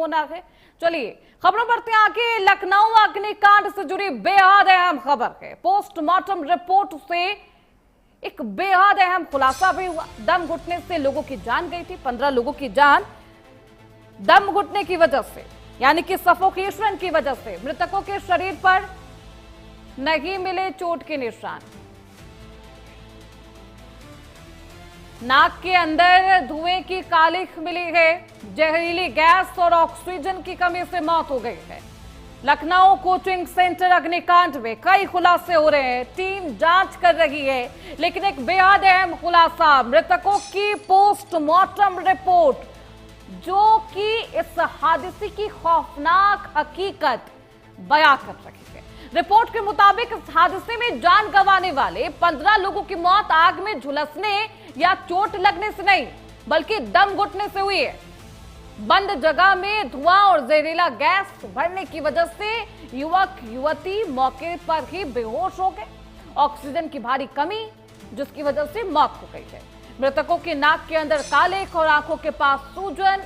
होना है। चलिए खबरों बढ़ते हैं आगे। लखनऊ अग्निकांड से जुड़ी बेहद अहम खबर है। पोस्टमार्टम रिपोर्ट से एक बेहद अहम खुलासा भी हुआ। दम घुटने से लोगों की जान गई थी। 15 लोगों की जान दम घुटने की वजह से, यानी कि सफोकेशन की वजह से। मृतकों के शरीर पर नहीं मिले चोट के निशान। नाक के अंदर धुएं की कालिख मिली है। जहरीली गैस और ऑक्सीजन की कमी से मौत हो गई है। लखनऊ कोचिंग सेंटर अग्निकांड में कई खुलासे हो रहे हैं। टीम जांच कर रही है, लेकिन एक बेहद अहम खुलासा, मृतकों की पोस्टमार्टम रिपोर्ट जो कि इस हादसे की खौफनाक हकीकत बयां कर रही है। रिपोर्ट के मुताबिक इस हादसे में जान गंवाने वाले 15 लोगों की मौत आग में झुलसने या चोट लगने से नहीं, बल्कि दम घुटने से हुई है। बंद जगह में धुआं और जहरीला गैस भरने की वजह से युवक युवती मौके पर ही बेहोश हो गए। ऑक्सीजन की भारी कमी, जिसकी वजह से मौत हो गई है। मृतकों की नाक के अंदर कालिख और आंखों के पास सूजन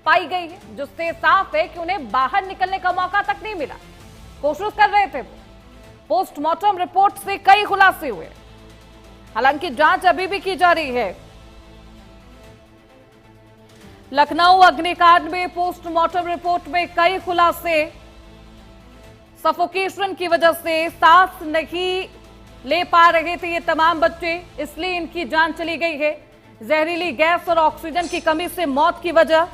पाई गई है, जिससे साफ है कि उन्हें बाहर निकलने का मौका तक नहीं मिला। कोशिश कर रहे थे वो। पोस्टमार्टम रिपोर्ट से कई खुलासे हुए, हालांकि जांच अभी भी की जा रही है। लखनऊ अग्निकांड में पोस्टमार्टम रिपोर्ट में कई खुलासे। सफोकेशन की वजह से सांस नहीं ले पा रहे थे ये तमाम बच्चे, इसलिए इनकी जान चली गई है। जहरीली गैस और ऑक्सीजन की कमी से मौत की वजह।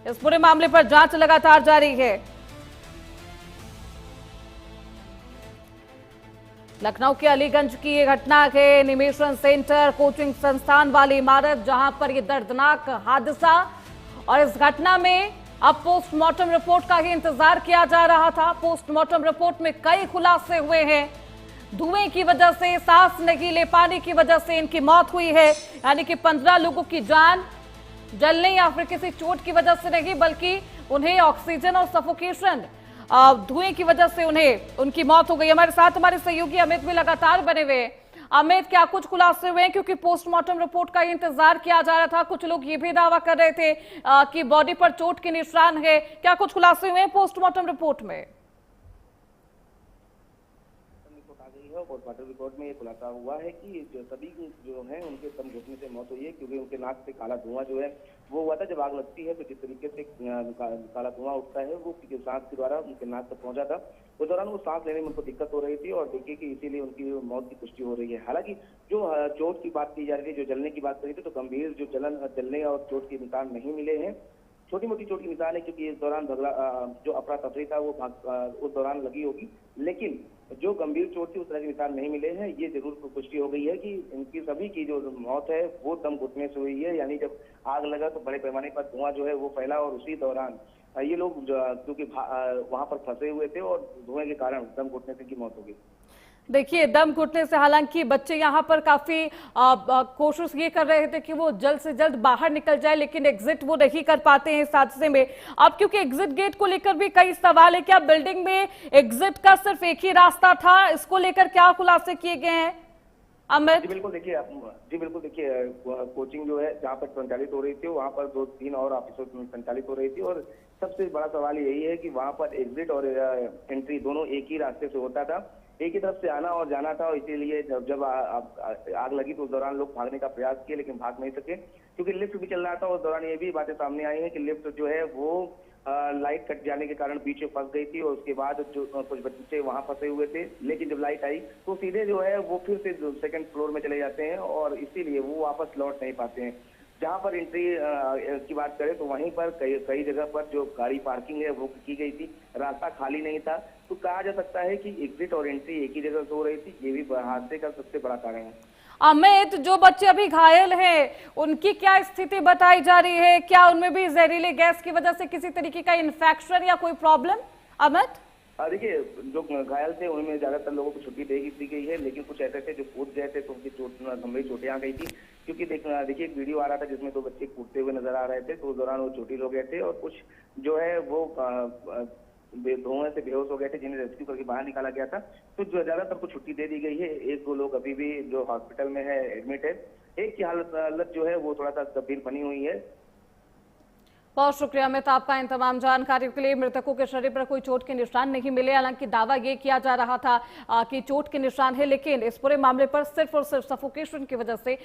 इस पूरे मामले पर जांच लगातार जारी है। लखनऊ के अलीगंज की ये घटना है। निमेशन सेंटर कोचिंग संस्थान वाली इमारत, जहां पर यह दर्दनाक हादसा, और इस घटना में अब पोस्टमार्टम रिपोर्ट का ही इंतजार किया जा रहा था। पोस्टमार्टम रिपोर्ट में कई खुलासे हुए हैं। धुएं की वजह से, सांस नहीं ले पाने की वजह से इनकी मौत हुई है, यानी कि 15 लोगों की जान जलने या फिर किसी चोट की वजह से नहीं, बल्कि उन्हें ऑक्सीजन और सफोकेशन, धुएं की वजह से उनकी मौत हो गई। हमारे साथ हमारे सहयोगी अमित भी लगातार बने हुए हैं। अमित, क्या कुछ खुलासे हुए हैं? क्योंकि पोस्टमार्टम रिपोर्ट का इंतजार किया जा रहा था। कुछ लोग ये भी दावा कर रहे थे कि बॉडी पर चोट के निशान है। क्या कुछ खुलासे हुए हैं पोस्टमार्टम रिपोर्ट में? पोस्टमार्टम रिपोर्ट में ये खुलासा हुआ है कि जो सभी जो हैं उनके दम घुटने से मौत हुई है, क्योंकि उनके नाक से काला धुआं जो है वो हुआ था। जब आग लगती है तो जिस तरीके से काला धुआं उठता है वो सांस के द्वारा उनके नाक तक पहुंचा था। उस दौरान वो सांस लेने में उनको दिक्कत हो रही थी और देखिए कि इसीलिए उनकी मौत की पुष्टि हो रही है। हालांकि जो चोट की बात की जा रही थी, जो जलने की बात करी थी, तो गंभीर जो जलने और चोट के निशान नहीं मिले हैं। छोटी मोटी चोट की निशान है, क्योंकि इस दौरान जो अफरा तफरी था वो उस दौरान लगी होगी, लेकिन जो गंभीर चोट थी उस तरह के निशान नहीं मिले हैं। ये जरूर पुष्टि हो गई है कि इनकी सभी की जो मौत है वो दम घुटने से हुई है। यानी जब आग लगा तो बड़े पैमाने पर धुआं जो है वो फैला और उसी दौरान ये लोग क्योंकि वहां पर फंसे हुए थे और धुएं के कारण दम घुटने से इनकी मौत हो गई। देखिए, दम घुटने से हालांकि बच्चे यहाँ पर काफी कोशिश ये कर रहे थे कि वो जल्द से जल्द बाहर निकल जाए, लेकिन एग्जिट वो नहीं कर पाते हैं इस हादसे में। अब क्योंकि एग्जिट गेट को लेकर भी कई सवाल है, क्या बिल्डिंग में एग्जिट का सिर्फ एक ही रास्ता था? इसको लेकर क्या खुलासे किए गए हैं अमित? जी बिल्कुल देखिए, कोचिंग जो है जहाँ पर संचालित हो रही थी वहाँ पर 2-3 और ऑफिसों में संचालित हो रही थी, और सबसे बड़ा सवाल यही है कि वहाँ पर एग्जिट और एंट्री दोनों एक ही रास्ते से होता था, एक ही तरफ से आना और जाना था। और इसीलिए जब आग लगी तो उस दौरान लोग भागने का प्रयास किए, लेकिन भाग नहीं सके, क्योंकि लिफ्ट भी चल रहा था। उस दौरान ये भी बातें सामने आई है कि लिफ्ट जो है वो लाइट कट जाने के कारण बीच में फंस गई थी, और उसके बाद जो कुछ बच्चे वहां फंसे हुए थे, लेकिन जब लाइट आई तो सीधे जो है वो फिर से सेकंड फ्लोर में चले जाते हैं और इसीलिए वो वापस लौट नहीं पाते हैं। जहां पर एंट्री की बात करें तो वहीं पर कई जगह पर जो गाड़ी पार्किंग है वो की गई थी, रास्ता खाली नहीं था। तो कहा जा सकता है कि एग्जिट और एंट्री एक ही जगह से हो रही थी। ये भी हादसे का सबसे बड़ा कारण है। अमित, जो बच्चे अभी घायल हैं उनकी क्या स्थिति बताई जा रही है? क्या उनमें भी जहरीले गैस की वजह से किसी तरीके का इन्फेक्शन या कोई प्रॉब्लम? अमित, देखिए, जो घायल थे उनमें ज्यादातर लोगों को छुट्टी दे दी गई है, लेकिन कुछ ऐसे थे जो कूद गए थे तो उनकी गंभीर चोटें आ गई थी। क्योंकि देखिए एक वीडियो आ रहा था जिसमें 2 बच्चे कूदते हुए नजर आ रहे थे, तो उस दौरान वो चोटिल हो गए थे और कुछ जो है वो धुएं से बेहोश हो गए थे, जिन्हें रेस्क्यू करके बाहर निकाला गया था। तो ज्यादातर को छुट्टी दे दी गई है। 1-2 लोग अभी भी जो हॉस्पिटल में है एडमिट है, एक की हालत जो है वो थोड़ा सा गंभीर बनी हुई है। बहुत शुक्रिया अमित आपका इन तमाम जानकारी के लिए। मृतकों के शरीर पर कोई चोट के निशान नहीं मिले, हालांकि दावा ये किया जा रहा था कि चोट के निशान है, लेकिन इस पूरे मामले पर सिर्फ और सिर्फ सफोकेशन की वजह से